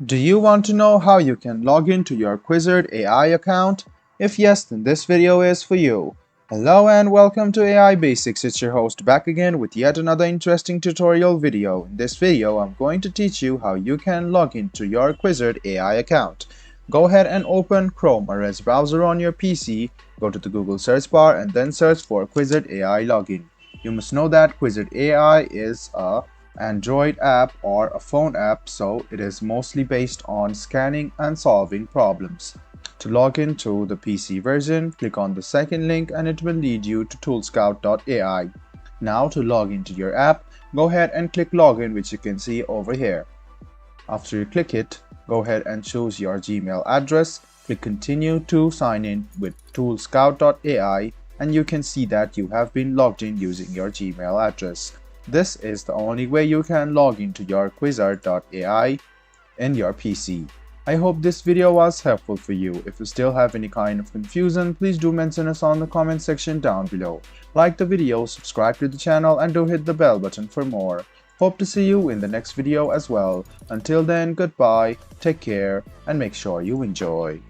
Do you want to know how you can log into your quizard.ai account? If yes, then this video is for you. Hello and welcome to AI Basics. It's your host back again with yet another interesting tutorial video. In this video, I'm going to teach you how you can log into your quizard.ai account. Go ahead and open Chrome or Edge browser on your PC, go to the Google search bar and then search for quizard.ai login. You must know that quizard.ai is a Android app or a phone app, so it is mostly based on scanning and solving problems. To log into the PC version, click on the second link and it will lead you to toolscout.ai. Now to log into your app, go ahead and click login, which you can see over here. After you click it, go ahead and choose your Gmail address, click continue to sign in with toolscout.ai and you can see that you have been logged in using your Gmail address. This is the only way you can log into your quizard.ai in your PC. I hope this video was helpful for you. If you still have any kind of confusion, please do mention us on the comment section down below. Like the video, subscribe to the channel and do hit the bell button for more. Hope to see you in the next video as well. Until then, goodbye, take care and make sure you enjoy.